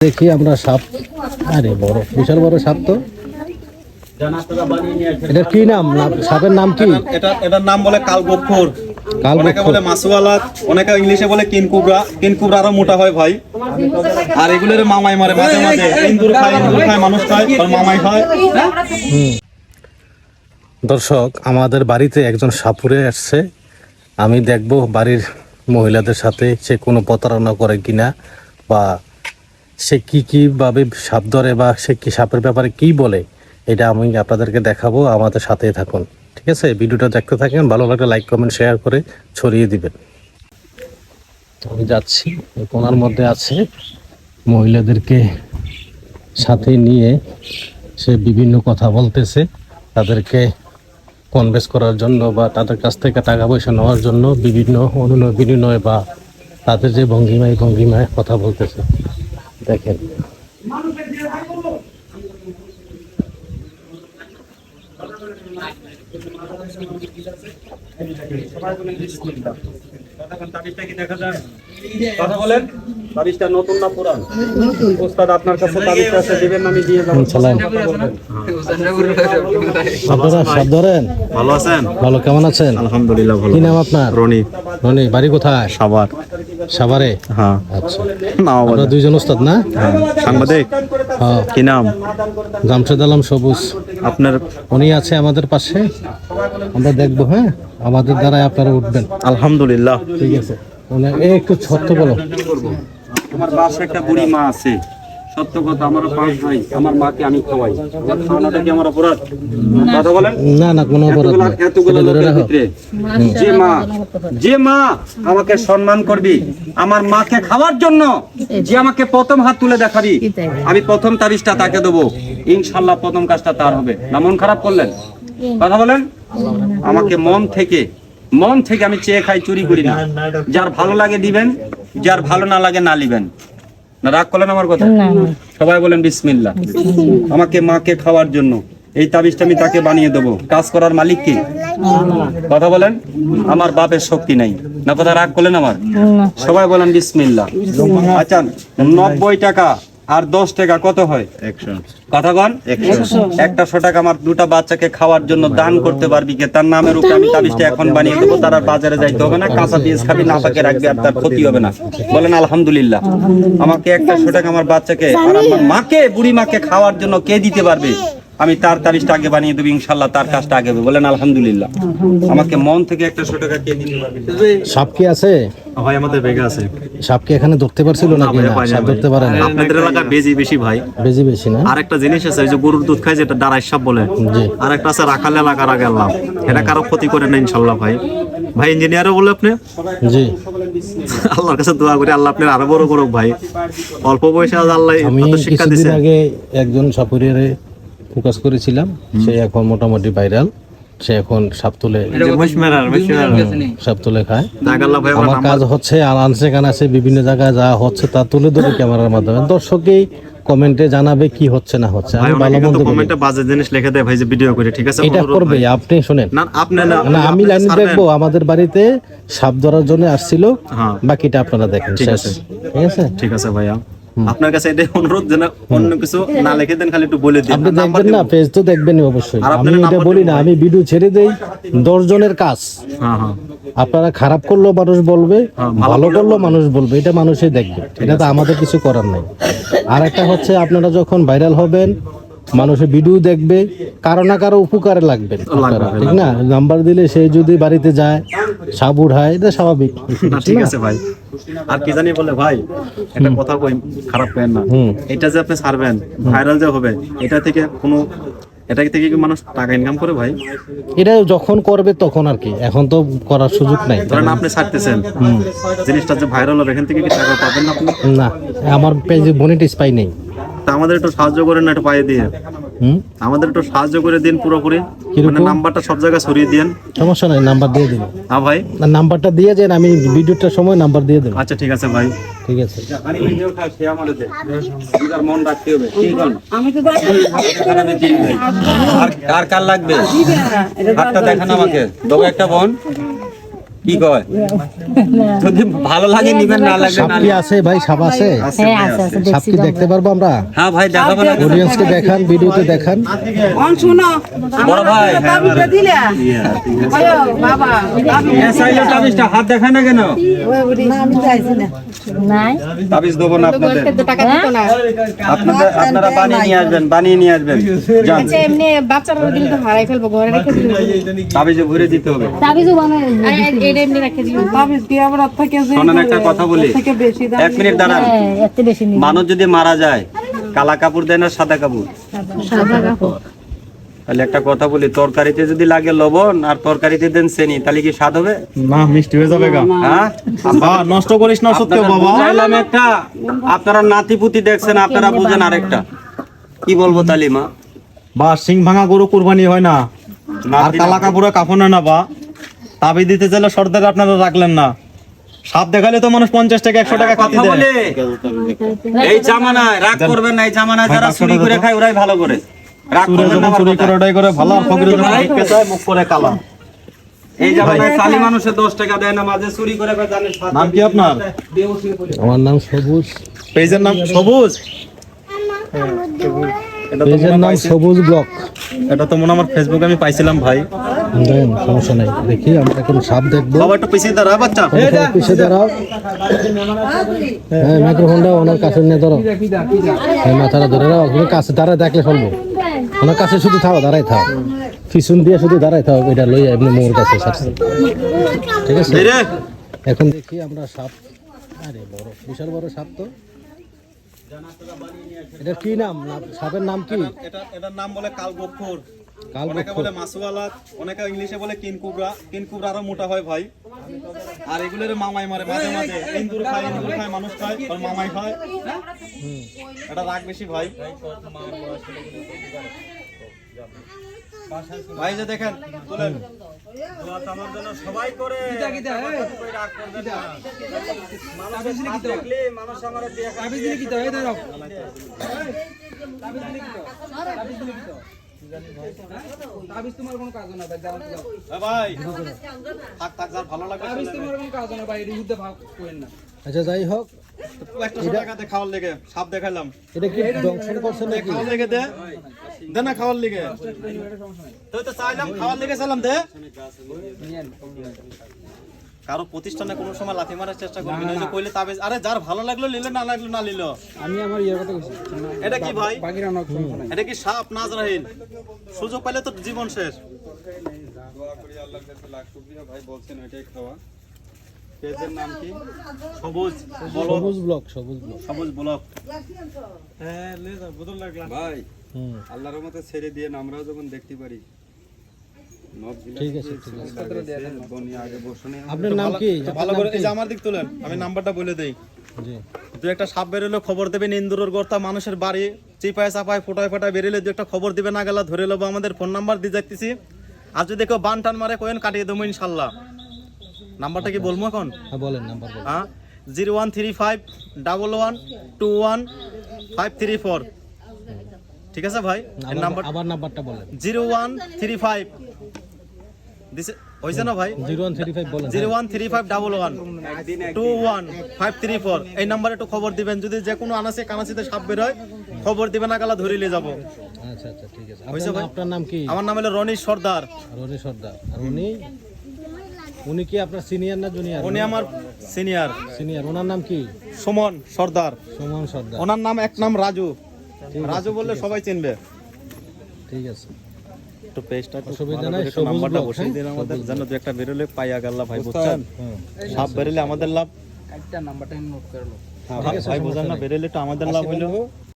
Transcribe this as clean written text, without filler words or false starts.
দেখি আমরা সাপ। আরে বড়, বিশাল বড় সাপ। তো এটার কি নাম? সাপের নাম কি? এটার নাম বলে কালগোফর, অনেকে বলে মাসুয়ালা, অনেকে ইংলিশে বলে কিনকুবরা। কিনকুবরা আরো মোটা হয় ভাই, আর এগুলোর মামাই মারে মাঝে মাঝে। ইন্দুর খায় মানুষ খায়, আর মামাই খায়। দর্শক, আমাদের বাড়িতে একজন সাপুরে আসছে। আমি দেখব বাড়ির মহিলাদের সাথে সে কোনো প্রতারণা করে কিনা, বা সে কীভাবে সাপ ধরে, বা সে কি সাপের ব্যাপারে কি বলে, এটা আমি আপনাদেরকে দেখাবো। আমাদের সাথেই থাকুন, ঠিক আছে? ভিডিওটা দেখতে থাকেন, ভালো লাগলে লাইক কমেন্ট শেয়ার করে ছড়িয়ে দিবেন। আমি যাচ্ছি, কোনার মধ্যে আছে, মহিলাদেরকে সাথে নিয়ে সে বিভিন্ন কথা বলতেছে, তাদেরকে কনভেন্স করার জন্য বা তাদের কাছ থেকে টাকা পয়সা নেওয়ার জন্য বিভিন্ন অনুনয় বিনিময় বা তাদের যে ভঙ্গিমায় কথা বলতেছে দেখেন। কথা বলেন, তাবিজটা নতুন না পুরান? ওস্তাদ আপনার কাছে তাবিজটা আছে, দিবেন, আমি দিয়ে যাব। আপনারা সাপ ধরেন? ভালো আছেন? ভালো, কেমন আছেন? আলহামদুলিল্লাহ ভালো। কি নাম আপনার? রনি। রনি, বাড়ি কোথায়? সাভার। সাভারে? হ্যাঁ। আচ্ছা, না আমরা দুইজন ওস্তাদ না? হ্যাঁ। সাংবাদিক? হ্যাঁ। কি নাম? জামশেদ আলম সবুজ। আপনার? উনি আছে আমাদের পাশে, আমরা দেখবো। হ্যাঁ, আমাদের দ্বারাই আপনারা উঠবেন। আলহামদুলিল্লাহ। ঠিক আছে। একটু ছোট্ট বলো। আমার বাসায় একটা বুড়ি মা আছে, সত্য কথা, আমার 5 ভাই, আমার মাকে আমি খাওয়াই। খাওয়ানোটা কি আমার অপরাধ? কথা বলেন। না না, কোনো অপরাধ নেই। এতগুলো লোকের ভিতরে যে মা আমাকে সম্মান করবি, আমার মাকে খাওয়ার জন্য যে আমাকে প্রথম হাত তুলে দেখাবি, আমি প্রথম তাবিজটা তাকে দেবো। ইনশাল্লাহ প্রথম কাজটা তার হবে না। মন খারাপ করলেন? কথা বলেন। আমাকে মন থেকে আমি চেয়ে খাই, চুরি করি না। যার ভালো লাগে দিবেন, যার ভালো না লাগে না নিবেন। না রাগ করলেন আমার কথা? সবাই বলেন বিসমিল্লাহ। আমাকে মাকে খাওয়ার জন্য এই তাবিজটা আমি তাকে বানিয়ে দেবো। কাজ করার মালিক কি? কথা বলেন। আমার বাপের শক্তি নাই না। কথা রাগ করলেন আমার? সবাই বলেন বিসমিল্লাহ। আচ্ছা, 90 টাকা আর 10 টাকা কত হয়? 100। কথা বল। 100 টাকা আমার দুটা বাচ্চাকে খাওয়ার জন্য দান করতে পারবি কে? তার নামের উপরে আমি তাবিজটা এখন বানিয়ে দেবো। তার আর বাজারে যাইতে হবে না, কাঁচা পেঁয়াজ খাবি, না পাকে রাখবি, আর তার ক্ষতি হবে না। বলেন আলহামদুলিল্লাহ। আমাকে 100 টাকা আমার বাচ্চাকে আর আমার মাকে, বুড়ি মাকে খাওয়ার জন্য কে দিতে পারবে, আমি তার তাবিজটা আগে বানিয়ে দেবো। ইনশাল্লাহ তার কাজটা আগে হবে। বলেন আলহামদুলিল্লাহ। আমাকে মন থেকে 100 টাকা কে দিতে পারবে? সাপ কি আছে? ভাই আমাদের বেগে আছে। সাপ কি এখানে ধরতে পারছিল নাকি? না, সাপ ধরতে পারে না। আপনাদের এলাকায় বেজি বেশি ভাই। বেজি বেশি না? আরেকটা জিনিস আছে, ওই যে গরুর দুধ খায়, যেটা দাঁড়াই সাপ বলে। আরেকটা আছে রাখাল এলাকার আগে আল্লাহ, এটা কারো ক্ষতি করে না ইনশাল্লাহ। ভাই ইঞ্জিনিয়ারও বলে আপনি? জি। আল্লাহর কাছে দোয়া করি আল্লাহ আপনার আরো বড় করুক ভাই। অল্প বয়সে আল্লাহ শিক্ষা দিয়েছে। কিছুদিন আগে একজন সাপুরিয়ারে ফোকাস করেছিলাম, সে এখন মোটামুটি ভাইরাল। সে এখন সাপ তুলে খায়। আমার কাজ হচ্ছে আনছে কানাছে বিভিন্ন জায়গায় যা হচ্ছে তা তুলে ধরে ক্যামেরার মাধ্যমে। দর্শকই কমেন্টে জানাবে কি হচ্ছে না হচ্ছে। আমি ভালো মন্দ কমেন্টে বাজে জিনিস লিখে দেয় ভাই, যে ভিডিও করে। ঠিক আছে, এটা করবে। আপনি শুনেন না, আপনি না, আমি লাইন দেখবো। আমাদের বাড়িতে সাপ ধরার জন্য আসছিল, বাকিটা আপনারা দেখেন। ঠিক আছে, ঠিক আছে, ঠিক আছে ভাইয়া। আপনার কাছে এটা অনুরোধ, যেন অন্য কিছু না লিখে দেন, খালি একটু বলে দিন। আপনি দেখবেন না, পেজ তো দেখবেনই অবশ্যই। আমি এটা বলি না, আমি ভিডিও ছেড়ে দেই 10 জনের কাজ। আপনারা খারাপ করলেও মানুষ বলবে, ভালো করলেও মানুষ বলবে, এটা মানুষই দেখবে। এটা তো আমাদের কিছু করার নাই। আর একটা হচ্ছে, আপনারা যখন ভাইরাল হবেন, মানুষের ভিডিও দেখবে, কারো না কারো উপকারে লাগবে, ঠিক না? নাম্বার দিলে সে যদি বাড়িতে যায়, সাপ উঠায়, এটা স্বাভাবিক। ঠিক আছে ভাই। আর কি জানি বলে ভাই, একটা কথা কই, খারাপ করেন না। এটা যে আপনি ছাড়বেন, ভাইরাল যে হবে, এটা থেকে কি মানুষ টাকা ইনকাম করে ভাই? এটা যখন করবে তখন আর কি, এখন তো করার সুযোগ নাই। ধরেন আপনি ছাড়তেছেন, জিনিসটা যে ভাইরাল হবে, এখান থেকে কি টাকা পাবেন না আপনি? না, আমার পেজে মনিটাইজ পাই নাই। তা আমাদের একটু সাহায্য করেন না, একটু পাইয়ে দিয়ে। আমাদের একটু সাহায্য করে দিন পুরোপুরি। মানে নাম্বারটা সব জায়গায় ছড়িয়ে দিন। সমস্যা নাই, নাম্বার দিয়ে দিন। হ্যাঁ ভাই, নাম্বারটা দিয়ে যান, আমি ভিডিওটার সময় নাম্বার দিয়ে দেব। আচ্ছা ঠিক আছে ভাই, ঠিক আছে। মন রাখতে হবে। আর কার লাগবে? হাতটা দেখান আমাকে। দেবো একটা বোন। কি কয় যদি ভালো লাগে নিবেন, না লাগলে সাপ না কি আছে ভাই? সাপ আছে? আছে হ্যাঁ ভাই, আছে আছে। আছে সাপ দেখছি কি দেখতে পারবো আমরা? হ্যাঁ ভাই দেখাবো না, অডিয়েন্সকে দেখান, ভিডিওতে দেখান। বড় ভাই চাইলে তাবিজটা হাত দেখায় না কেন? নাই তাবিজ দেবো না আপনাদের, টাকা দিত না আপনারা বানিয়ে নিয়ে আসবেন, বানিয়ে নিয়ে আসবেন। যান, আচ্ছা এমনি বাচ্চারা দিলে তো হারাই ফেলবো, ঘরে রেখে দিলে তাবিজে ভরে দিতে হবে। তাবিজও বানাই এটা এমনি রেখে দিলে তাবিজ কি আবার ওর থেকে যে শোনেন একটা কথা বলি, থেকে বেশি দাম 1 মিনিট দাঁড়ান। হ্যাঁ এত বেশি নেই মানুষ যদি মারা যায় কালা কাপড় দেয় না সাদা কাপড়? সাদা কাপড় তাহলে একটা কথা বলি, তরকারিতে যদি লাগে লবণ আর তরকারিতে দেন চিনি, তাহলে কি স্বাদ হবে? না, মিষ্টি হয়ে যাবে গা। হ্যাঁ, বাবা নষ্ট করিস না সত্যি আপনাদের বাবা। বুঝাইলাম একটা, আপনারা নাতিপুতি দেখছেন, আপনারা বুঝেন আরেকটা। কি বলবো তালিমা? বা সিং ভাঙা গরু কুরবানি হয় না, আর নাতি কালা কাপড়ে কাফনে না বা। তাবি দিতে চাইলে সর্দার আপনারা রাখলেন না। সাপ দেখালে তো মানুষ 50 টাকা 100 টাকা কাটি কথা দেয়। বলে এই জামানায় রাগ করবেন না, এই জামানায় যারা চুরি করে খায় ওরাই ভালো করে। রাগ চুরে করবেন না যখন আমার চুরি করে কথায়। ওটাই করে ভালো, আর ফকিরের যখন ভিক্ষে চায় মুখ করে কালা। এই জামানায় সালি মানুষে 10 টাকা দেয় না, মাঝে চুরি করে খায়, জানেন? নাম কি আপনার? আমার নাম সবুজ, পেজের নাম সবুজ। এটা তো পেজের মনে নাম পাইছি- সবুজ ব্লক। এটা তো মনে হয় আমার ফেসবুকে আমি পাইছিলাম ভাই। দেন, সমস্যা নাই। দেখি আমরা এখন সাপ দেখবো। বাবা একটু পিছিয়ে দাঁড়া বাচ্চা। পিছিয়ে দাঁড়াও। হ্যাঁ, মাইক্রোফোনটা ওনার কাছে নিয়ে ধরো। হ্যাঁ, মাথাটা ধরে রাখো। তুমি কাছে দাঁড়ায় দেখলে ফেলবো। ওনার কাছে শুধু থাও, দাঁড়াই থাও। পিছন দিয়ে শুধু দাঁড়াই থাও, এটা লইয়া এমনি মোর কাছে সারছে। ঠিক আছে? এই রে, এখন দেখি আমরা সাপ। আরে বড়, বিশাল বড় সাপ তো। এটা কি নাম? সাপের নাম কি? এটার নাম বলে কালগক্ষর। কালগক্ষর। অনেকে বলে মাসুয়ালা, অনেকে ইংলিশে বলে কিনকুবরা। কিনকুবরা আরো মোটা হয় ভাই। আর এগুলোর মামাই মারে মাঝে মাঝে। ইন্দুর খায় মানুষ খায়, আর মামাই খায়। এটা রাগ বেশি ভাই। ভাই যে দেখেন তুলেন। সবাই করে রাগ করবেন না। মানুষের সাথ দেখলে মানুষ আমার দিয়ে খায়। ভাই থাক থাক, যার ভালো লাগে আচ্ছা, যাই হোক, 100 টাকাতে খাওয়ার লেগে সাপ দেখাইলাম। এটা কি দংশন করছে নাকি? খাওয়ার লেগে দে, দে না খাওয়ার লেগে। তুই তো চাইলাম খাওয়ার লেগে চাইলাম দে। কারো প্রতিষ্ঠানে কোনো সময় লাথি মারার চেষ্টা করবি না। ওই যে কইলে তাবিজ, আরে যার ভালো লাগলো নিলে, না লাগলো না নিল। আমি আমার ইয়ের কথা কইছি এটা কি ভাই? বাকিরা নক এটা কি সাপ নাজরাহিন? সুযোগ পাইলে তো জীবন শেষ। ভাই বলছেন ওইটাই খাওয়া। পেজের নাম কি? সবুজ সবুজ ব্লক, সবুজ ব্লক। সবুজ ব্লক। ভাই হুম, আল্লাহর রহমতে ছেড়ে দিয়ে আমরাও যখন দেখতে পারি। ঠিক আছে, ঠিক আছে। বনি আগে বসনে আপনার নাম কি? ভালো করে এই যে আমার দিক তুলেন, আমি নাম্বারটা বলে দেই। জি। দু একটা সাপ বেরোলে খবর দেবেন। ইন্দুরের গর্তা মানুষের বাড়ি চিপায় চাপায় ফোটায় ফোটায় বেরোলে দু একটা খবর দিবে, না গেলা ধরে লব। আমাদের ফোন নাম্বার দিয়ে যাইতেছি। আর যদি কেউ বান টান মারে কোয়েন কাটিয়ে দেবো ইনশাল্লাহ। নাম্বারটা কি বলবো এখন? হ্যাঁ, বলেন নাম্বার বলেন। হ্যাঁ, 013511215534। ঠিক আছে ভাই, এই নাম্বার আবার নাম্বারটা বলেন। 0135 দিছে হইছে না ভাই? 0135 বলেন। 013511215534। এই নাম্বারে একটু খবর দিবেন। যদি যে কোনো আনাসে কানাসিতে সাপ বের হয় খবর দিবেন, না গেলা ধরে নিয়ে যাবো। আচ্ছা, আচ্ছা, ঠিক আছে। হইছে ভাই? আপনার নাম কি? আমার নাম হলো রনিশ সর্দার। রনি সর্দার। আর উনি কি আপনার সিনিয়র না জুনিয়র? উনি আমার সিনিয়র। সিনিয়র। ওনার নাম কি? সুমন সর্দার। সুমন সর্দার। ওনার নাম এক নাম রাজু। রাজু বললে সবাই চিনবে। ঠিক আছে, একটু পেজটা একটু অসুবিধা ভালো নাই, করে একটু সবুজ নাম্বারটা ব্লক, বসিয়ে হ্যাঁ? দিন আমাদের, যেন দু একটা বেরোলে পাইয়া গেল ভাই, বুঝছেন? হুম, সাপ বেরোলে আমাদের লাভ। একটা নাম্বারটা নোট করে লো ভাই বোঝান না, বেরোলে তো আমাদের লাভ হইলো।